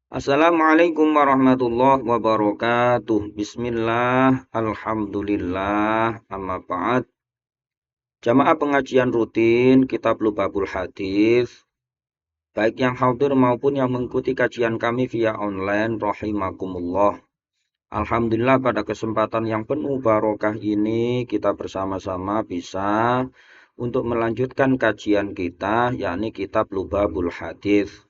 Assalamualaikum warahmatullahi wabarakatuh. Bismillah, alhamdulillah, amma ba'd. Jamaah pengajian rutin Kitab Lubabul Hadis, baik yang hadir maupun yang mengikuti kajian kami via online, rahimakumullah. Alhamdulillah pada kesempatan yang penuh barokah ini kita bersama-sama bisa untuk melanjutkan kajian kita, yakni Kitab Lubabul Hadis.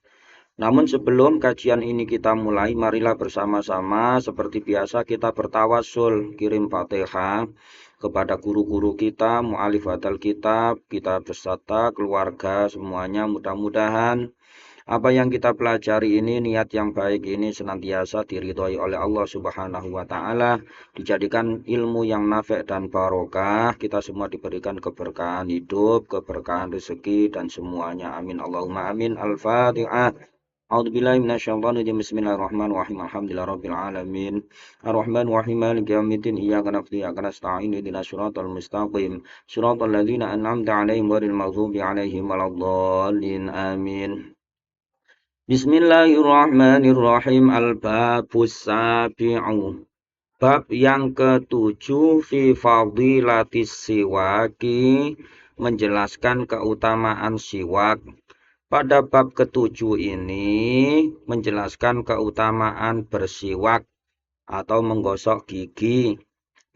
Namun sebelum kajian ini kita mulai, marilah bersama-sama seperti biasa kita bertawasul, kirim Fatihah kepada guru-guru kita, mu'alifatul kitab, kita beserta keluarga semuanya. Mudah-mudahan apa yang kita pelajari ini, niat yang baik ini senantiasa diridhoi oleh Allah Subhanahu wa taala, dijadikan ilmu yang nafi' dan barokah. Kita semua diberikan keberkahan hidup, keberkahan rezeki dan semuanya. Amin Allahumma amin. Al-Fatihah. A'udzubillahi minasyaitonirrajim. Bismillahirrahmanirrahim. Alhamdulillahirabbil alamin. Arrahmanirrahim. Maliki yaumiddin. Iyyaka na'budu wa iyyaka nasta'in. Ihdinas siratal mustaqim. Siratal ladzina an'amta 'alaihim ghairil maghdubi alaihim waladdallin. Amin. Bismillahirrahmanirrahim. Al-babus sabi'u. Bab yang ketujuh fi fadilatis siwaki, menjelaskan keutamaan siwak. Pada bab ketujuh ini menjelaskan keutamaan bersiwak atau menggosok gigi.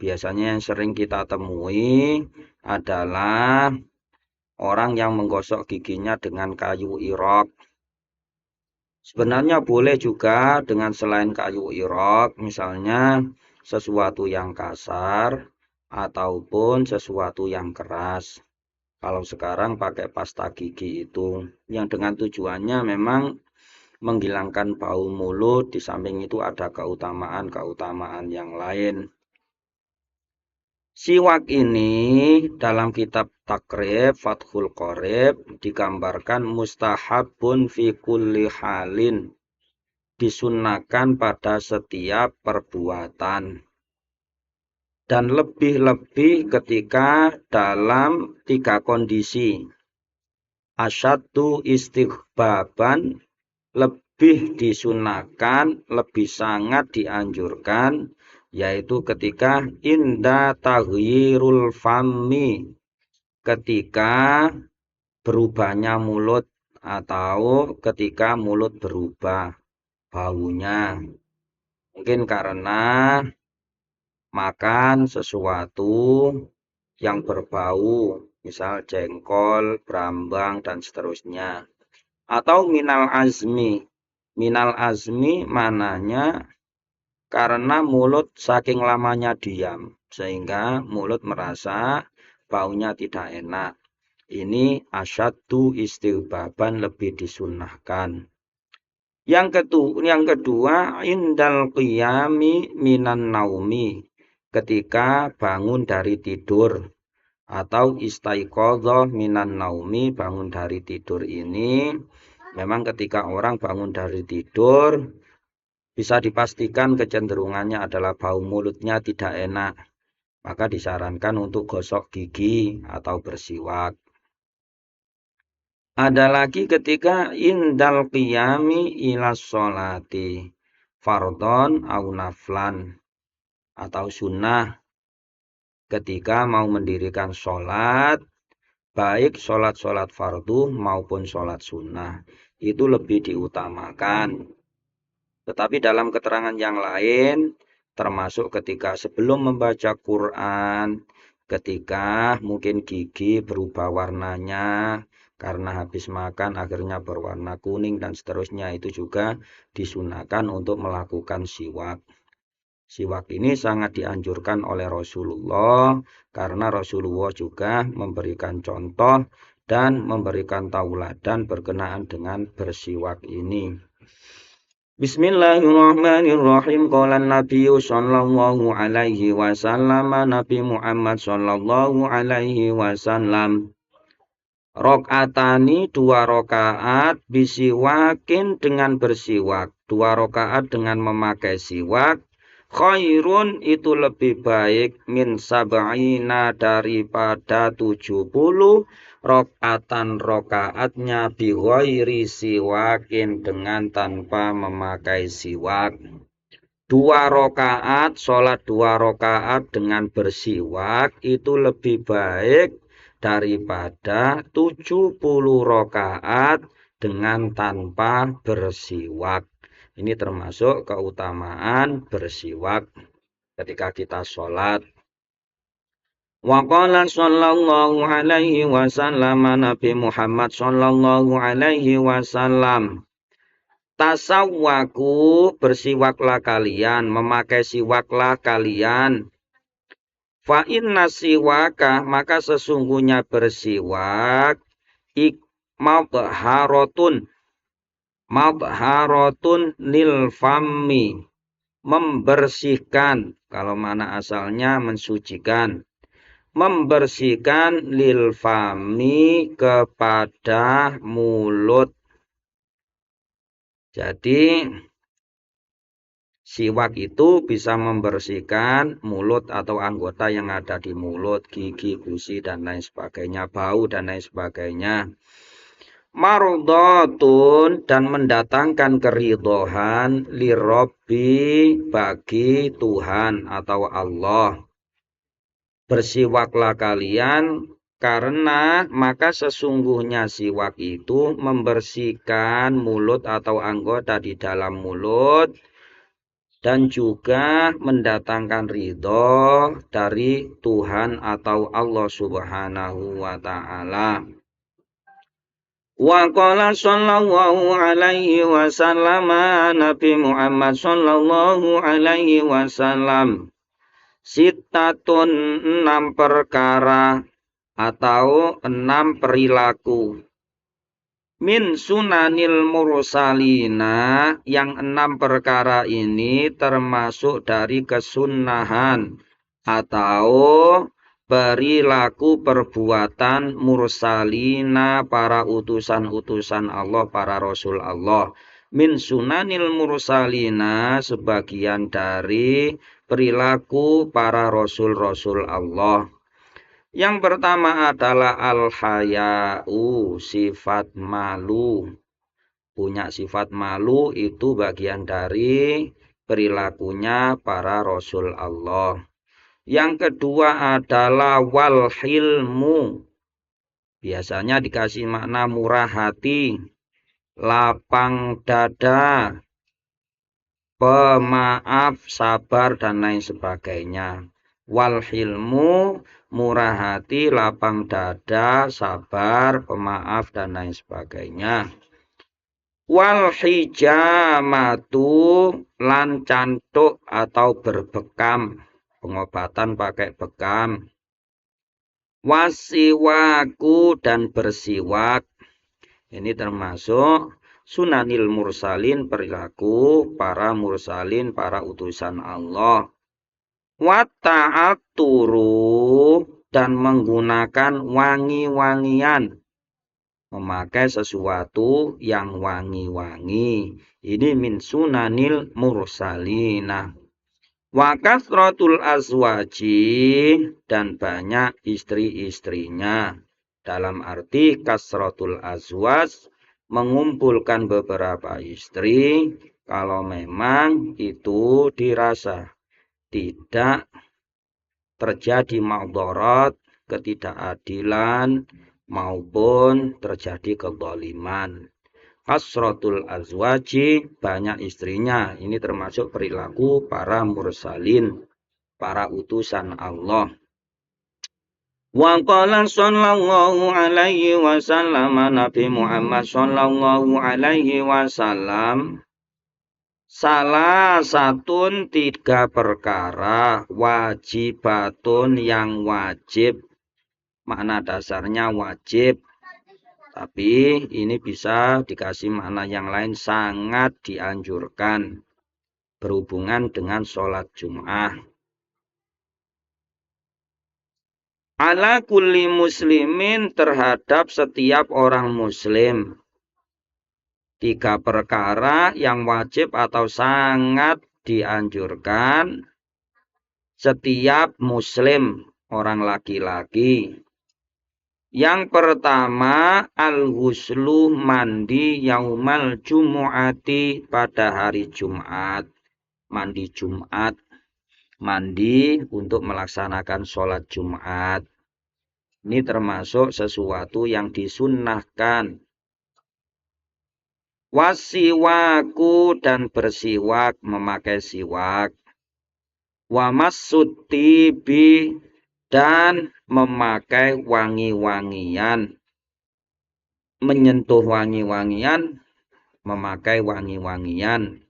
Biasanya yang sering kita temui adalah orang yang menggosok giginya dengan kayu irok. Sebenarnya boleh juga dengan selain kayu irok, misalnya sesuatu yang kasar ataupun sesuatu yang keras. Kalau sekarang pakai pasta gigi itu, yang dengan tujuannya memang menghilangkan bau mulut, di samping itu ada keutamaan-keutamaan yang lain. Siwak ini dalam kitab Takrib Fathul Qorib digambarkan mustahabun fi kulli halin, disunnahkan pada setiap perbuatan. Dan lebih-lebih ketika dalam tiga kondisi. Asyaddu istighbaban, lebih disunahkan, lebih sangat dianjurkan, yaitu ketika inda taghyirul fammi, ketika berubahnya mulut atau ketika mulut berubah baunya. Mungkin karena makan sesuatu yang berbau, misal jengkol, brambang, dan seterusnya. Atau minal azmi. Minal azmi mananya karena mulut saking lamanya diam, sehingga mulut merasa baunya tidak enak. Ini asyaddu istighbaban, lebih disunnahkan. Yang kedua, indal qiyami minan naumi, ketika bangun dari tidur, atau istaiqadhah minan naumi, bangun dari tidur ini memang ketika orang bangun dari tidur bisa dipastikan kecenderungannya adalah bau mulutnya tidak enak, maka disarankan untuk gosok gigi atau bersiwak. Ada lagi ketika indal qiyami ilas sholati, fardhon au naflan, atau sunnah, ketika mau mendirikan sholat, baik sholat fardu maupun sholat sunnah, itu lebih diutamakan. Tetapi dalam keterangan yang lain, termasuk ketika sebelum membaca Quran, ketika mungkin gigi berubah warnanya, karena habis makan akhirnya berwarna kuning dan seterusnya, itu juga disunahkan untuk melakukan siwak. Siwak ini sangat dianjurkan oleh Rasulullah karena Rasulullah juga memberikan contoh dan memberikan tauladan berkenaan dengan bersiwak ini. Bismillahirrahmanirrahim. Qala Nabi sallallahu alaihi wasallam, Nabi Muhammad sallallahu alaihi wasallam, rakaatani, dua rakaat, bisiwakin, dengan bersiwak, dua rakaat dengan memakai siwak, khairun, itu lebih baik, min sab'ina, daripada 70, Rokatan rokaatnya bighairi siwakin dengan tanpa memakai siwak. 2 rakaat, sholat 2 rakaat dengan bersiwak itu lebih baik daripada 70 rakaat dengan tanpa bersiwak. Ini termasuk keutamaan bersiwak ketika kita sholat. Wa qala sallallahu alaihi wasallam, Nabi Muhammad sallallahu alaihi wasallam, tasawwaku, bersiwaklah kalian, memakai siwaklah kalian. Fa inna siwaka, maka sesungguhnya bersiwak madharatun lil fammi, membersihkan, kalau mana asalnya mensucikan, membersihkan lil fami, kepada mulut. Jadi siwak itu bisa membersihkan mulut atau anggota yang ada di mulut, gigi, gusi, dan lain sebagainya, bau, dan lain sebagainya. Marudhatun, dan mendatangkan keridhaan, lirabbi, bagi Tuhan atau Allah. Bersiwaklah kalian, karena maka sesungguhnya siwak itu membersihkan mulut atau anggota di dalam mulut dan juga mendatangkan ridho dari Tuhan atau Allah Subhanahu wa ta'ala. Wa qala sallallahu alaihi wasallam, Nabi Muhammad sallallahu alaihi wasallam, Sittatun, 6 perkara atau 6 perilaku. Min sunanil mursalina, yang 6 perkara ini termasuk dari kesunahan atau perilaku perbuatan mursalina, para utusan-utusan Allah, para rasul Allah. Min sunanil mursalina, sebagian dari perilaku para rasul-rasul Allah. Yang pertama adalah al-haya'u, sifat malu. Punya sifat malu itu bagian dari perilakunya para rasul Allah. Yang kedua adalah wal-hilmu. Biasanya dikasih makna murah hati, lapang dada, pemaaf, sabar, dan lain sebagainya. Wal-hilmu, murah hati, lapang dada, sabar, pemaaf, dan lain sebagainya. Wal hijamatu, lan cantuk atau berbekam, pengobatan pakai bekam. Wasiwaku, dan bersiwak. Ini termasuk sunanil mursalin, perilaku para mursalin, para utusan Allah. Wa ta'aturu, dan menggunakan wangi-wangian, memakai sesuatu yang wangi-wangi. Ini min sunanil mursalina. Wa kasratul azwaji, dan banyak istri-istrinya. Dalam arti kasratul azwaj, mengumpulkan beberapa istri, kalau memang itu dirasa tidak terjadi maudarat, ketidakadilan, maupun terjadi kezaliman. Kasratul azwaji, banyak istrinya. Ini termasuk perilaku para mursalin, para utusan Allah. Wa qala sallallahu alaihi wasallam, Nabi Muhammad sallallahu alaihi wasallam, salah satun, 3 perkara, wajibatun, yang wajib. Makna dasarnya wajib, tapi ini bisa dikasih makna yang lain, sangat dianjurkan, berhubungan dengan sholat Jum'ah. Ala kulli muslimin, terhadap setiap orang muslim. 3 perkara yang wajib atau sangat dianjurkan setiap muslim, orang laki-laki. Yang pertama, al-ghuslu mandi yaumal jumu'ati pada hari Jumat. Mandi Jumat, mandi untuk melaksanakan sholat Jumat. Ini termasuk sesuatu yang disunnahkan. Wasiwaku dan bersiwak, memakai siwak. Wamassut tibi dan memakai wangi-wangian. Menyentuh wangi-wangian, memakai wangi-wangian.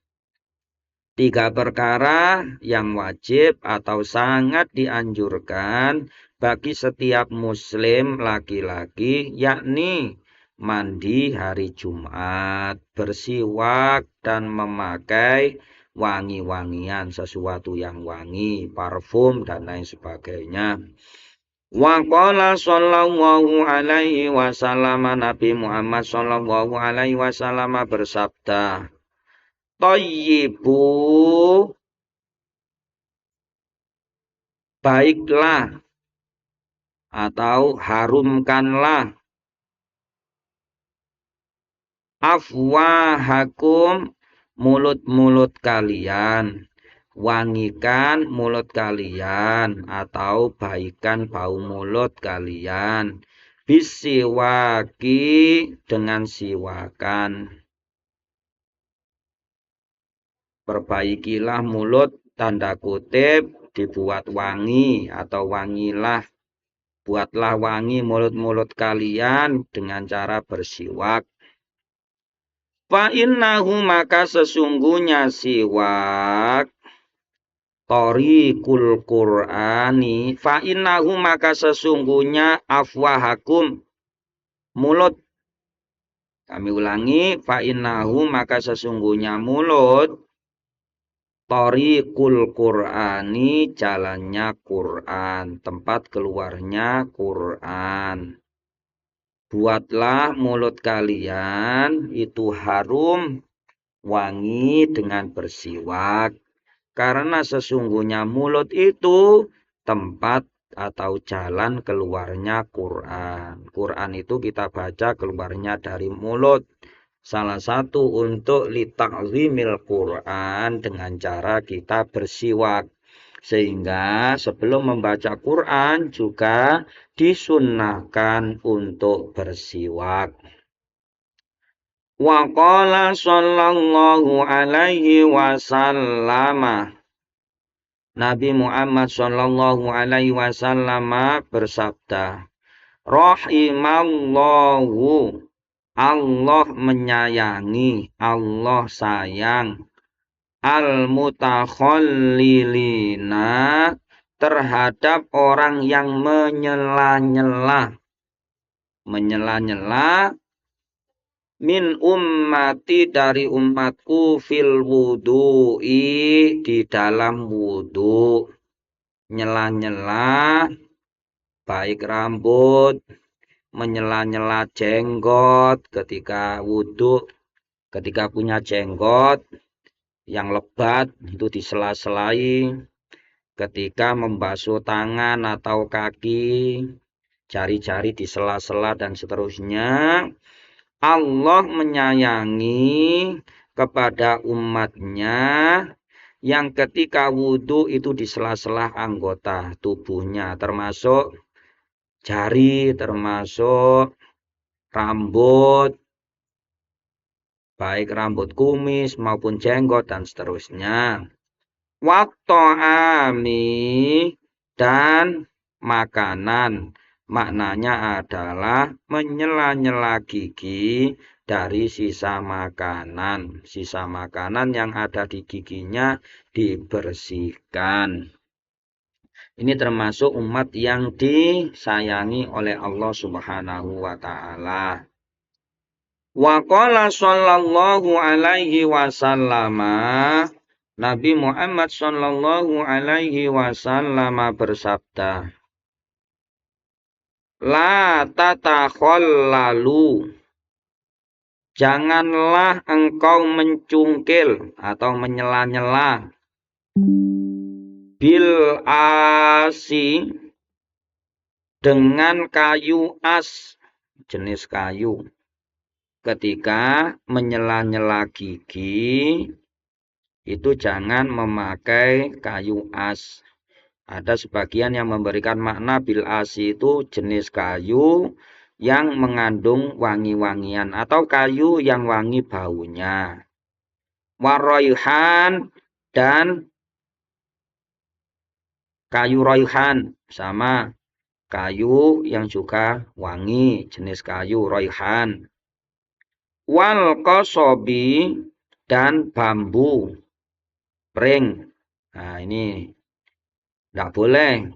3 perkara yang wajib atau sangat dianjurkan bagi setiap muslim laki-laki, yakni mandi hari Jumat, bersiwak, dan memakai wangi-wangian, sesuatu yang wangi, parfum, dan lain sebagainya. Wa qala sallallahu alaihi wasallam, Nabi Muhammad sallallahu alaihi wasallam bersabda, Thayyibu, baiklah atau harumkanlah afwahakum, mulut-mulut kalian, wangikan mulut kalian atau baikan bau mulut kalian, bisiwaki, dengan siwakan. Perbaikilah mulut, tanda kutip, dibuat wangi atau wangilah, buatlah wangi mulut-mulut kalian dengan cara bersiwak. Fa innahu, maka sesungguhnya siwak, Thariqul Qur'ani, fa innahu, maka sesungguhnya afwahakum, mulut. Kami ulangi, fa innahu, maka sesungguhnya mulut, Thariqul Qur'ani, jalannya Quran, tempat keluarnya Quran. Buatlah mulut kalian itu harum, wangi dengan bersiwak. Karena sesungguhnya mulut itu tempat atau jalan keluarnya Quran. Quran itu kita baca keluarnya dari mulut. Salah satu untuk litakzimil Quran dengan cara kita bersiwak. Sehingga sebelum membaca Quran juga disunnahkan untuk bersiwak. Wa qala sallallahu alaihi wasallam, Nabi Muhammad sallallahu alaihi wasallam bersabda, Rahimallahu, Allah menyayangi, Allah sayang, al-mutakhallilina, terhadap orang yang menyela-nyela. Menyela-nyela min ummati, dari umatku, fil wudu'i, di dalam wudu. Nyela-nyela baik rambut, menyela-nyela jenggot ketika wudu, ketika punya jenggot yang lebat itu disela-selai, ketika membasuh tangan atau kaki, jari-jari disela-sela dan seterusnya. Allah menyayangi kepada umatnya yang ketika wudhu itu disela-sela anggota tubuhnya, termasuk jari, termasuk rambut, baik rambut kumis maupun jenggot dan seterusnya. Watta'ami, dan makanan. Maknanya adalah menyela-nyela gigi dari sisa makanan. Sisa makanan yang ada di giginya dibersihkan. Ini termasuk umat yang disayangi oleh Allah Subhanahu wa ta'ala. Wa qala sallallahu alaihi wasallam, Nabi Muhammad sallallahu alaihi wasallam bersabda, La tatakhallalu, janganlah engkau mencungkil atau menyela-nyela, bil asi, dengan kayu as, jenis kayu. Ketika menyela-nyela gigi, itu jangan memakai kayu as. Ada sebagian yang memberikan makna bil asi itu jenis kayu yang mengandung wangi-wangian atau kayu yang wangi baunya. Waroyhan dan kayu royhan sama kayu yang juga wangi, jenis kayu royhan. Wal kosobi dan bambu pring. Nah ini tidak boleh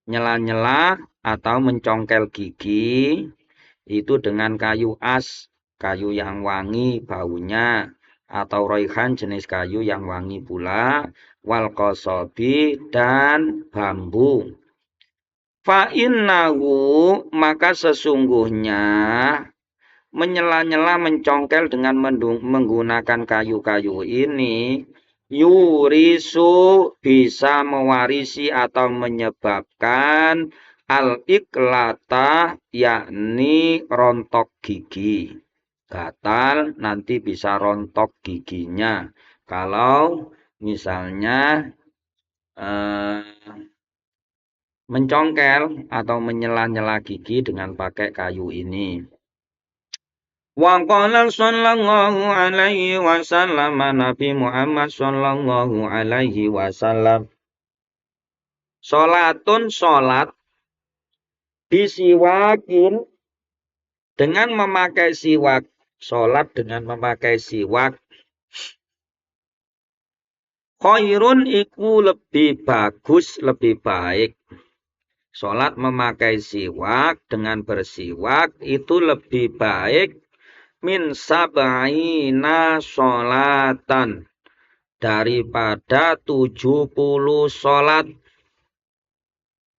nyela-nyela atau mencongkel gigi itu dengan kayu as, kayu yang wangi baunya, atau royhan jenis kayu yang wangi pula, wal kosobi dan bambu. Fa innahu maka sesungguhnya menyela-nyela mencongkel dengan menggunakan kayu-kayu ini yurisu bisa mewarisi atau menyebabkan al-iklata yakni rontok gigi. Gatal nanti bisa rontok giginya. Kalau misalnya mencongkel atau menyela-nyela gigi dengan pakai kayu ini. Wa qala sallallahu alaihi wasallam Nabi Muhammad sallallahu alaihi wasallam salatun salat bisiwakin dengan memakai siwak, salat dengan memakai siwak khairun iku lebih bagus, lebih baik. Salat memakai siwak dengan bersiwak itu lebih baik min sab'ina sholatan daripada 70 sholat.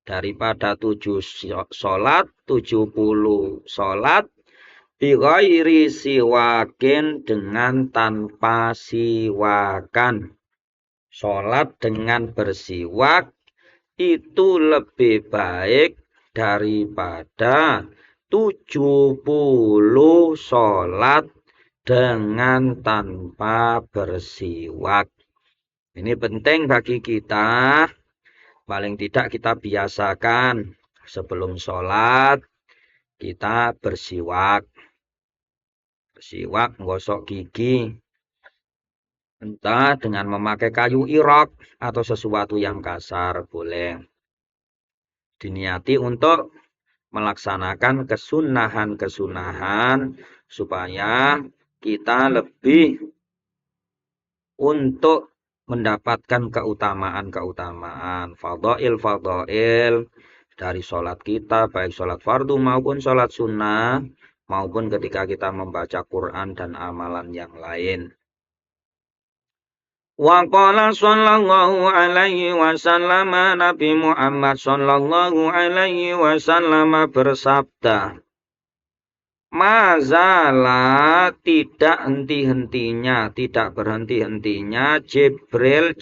Daripada 7 sholat, 70 sholat bighairi siwakin dengan tanpa siwakan. Sholat dengan bersiwak itu lebih baik daripada 70 sholat dengan tanpa bersiwak. Ini penting bagi kita, paling tidak kita biasakan sebelum sholat kita bersiwak. Bersiwak, menggosok gigi. Entah dengan memakai kayu irok atau sesuatu yang kasar, boleh. Diniati untuk melaksanakan kesunahan-kesunahan supaya kita lebih untuk mendapatkan keutamaan-keutamaan, fadhail dari sholat kita, baik sholat fardu maupun sholat sunnah, maupun ketika kita membaca Quran dan amalan yang lain. Wa qala sallallahu alaihi wasallam Nabi Muhammad sallallahu alaihi wasallam bersabda, mazala tidak henti-hentinya, tidak berhenti-hentinya Jibril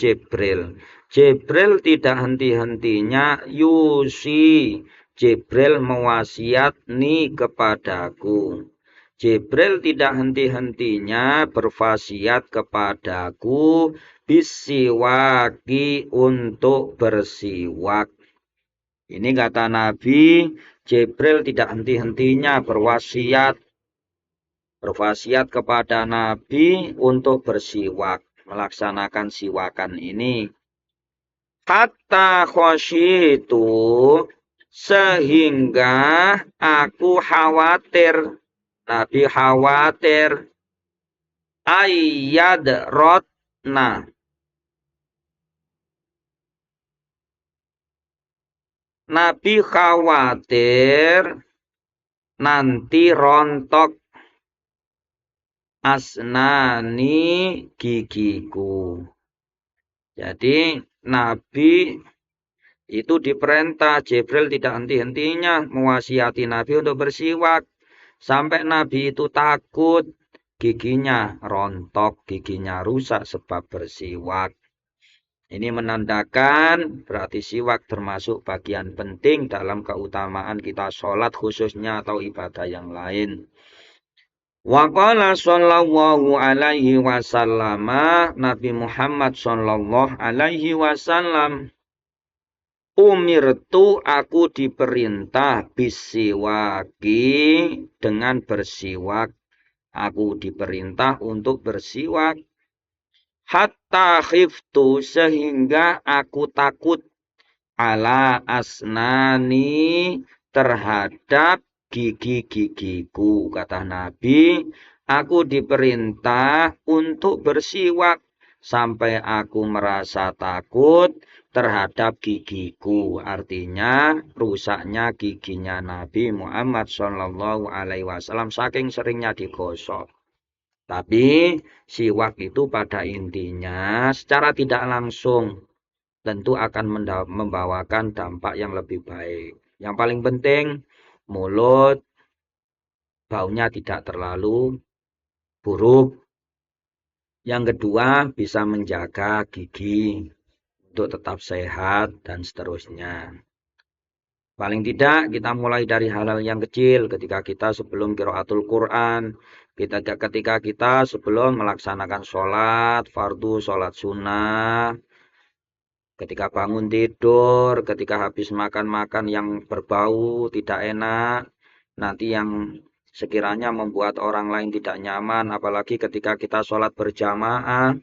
tidak henti-hentinya yusi, Jibril mewasiatni kepadaku. Jibril tidak henti-hentinya berwasiat kepadaku bisiwaki untuk bersiwak. Ini kata Nabi, Jibril tidak henti-hentinya berwasiat kepada Nabi untuk bersiwak, melaksanakan siwakan ini. Hatta khosyitu, sehingga aku khawatir, Nabi khawatir ayyad rotna, Nabi khawatir nanti rontok asnani gigiku. Jadi Nabi itu diperintah, Jibril tidak henti-hentinya mewasiati Nabi untuk bersiwak. Sampai Nabi itu takut giginya rontok, giginya rusak sebab bersiwak. Ini menandakan berarti siwak termasuk bagian penting dalam keutamaan kita sholat khususnya atau ibadah yang lain. Wa qala sallallahu alaihi wasallam, Nabi Muhammad sallallahu alaihi wasallam, umirtu aku diperintah bisiwaki dengan bersiwak. Aku diperintah untuk bersiwak. Hatta khiftu sehingga aku takut ala asnani terhadap gigi-gigiku. Kata Nabi, aku diperintah untuk bersiwak sampai aku merasa takut terhadap gigiku. Artinya rusaknya giginya Nabi Muhammad Shallallahu Alaihi Wasallam saking seringnya digosok. Tapi siwak itu pada intinya secara tidak langsung tentu akan membawakan dampak yang lebih baik. Yang paling penting, mulut baunya tidak terlalu buruk. Yang kedua, bisa menjaga gigi untuk tetap sehat dan seterusnya. Paling tidak kita mulai dari hal-hal yang kecil ketika kita sebelum qiraatul Quran, ketika kita sebelum melaksanakan sholat, fardu, sholat sunnah, ketika bangun tidur, ketika habis makan-makan yang berbau, tidak enak, nanti yang sekiranya membuat orang lain tidak nyaman, apalagi ketika kita sholat berjamaah,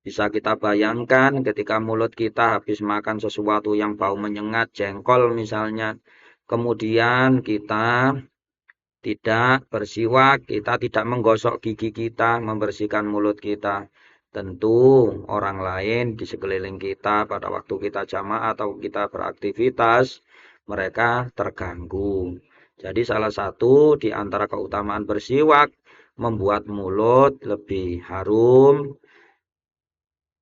bisa kita bayangkan ketika mulut kita habis makan sesuatu yang bau menyengat, jengkol misalnya, kemudian kita tidak bersiwak, kita tidak menggosok gigi kita, membersihkan mulut kita. Tentu orang lain di sekeliling kita pada waktu kita jamaah atau kita beraktivitas, mereka terganggu. Jadi salah satu di antara keutamaan bersiwak, membuat mulut lebih harum,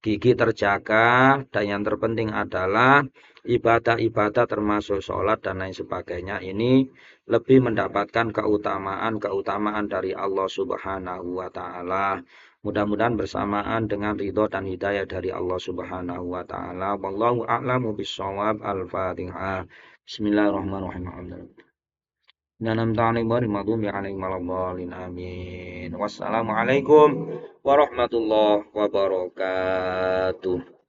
gigi terjaga, dan yang terpenting adalah ibadah-ibadah termasuk sholat dan lain sebagainya ini lebih mendapatkan keutamaan dari Allah Subhanahu wa Ta'ala. Mudah-mudahan bersamaan dengan ridho dan hidayah dari Allah Subhanahu wa Ta'ala. Wallahu a'lamu bishawab. Al-Fatihah. Bismillahirrahmanirrahim. Amin. Wassalamualaikum warahmatullahi wabarakatuh.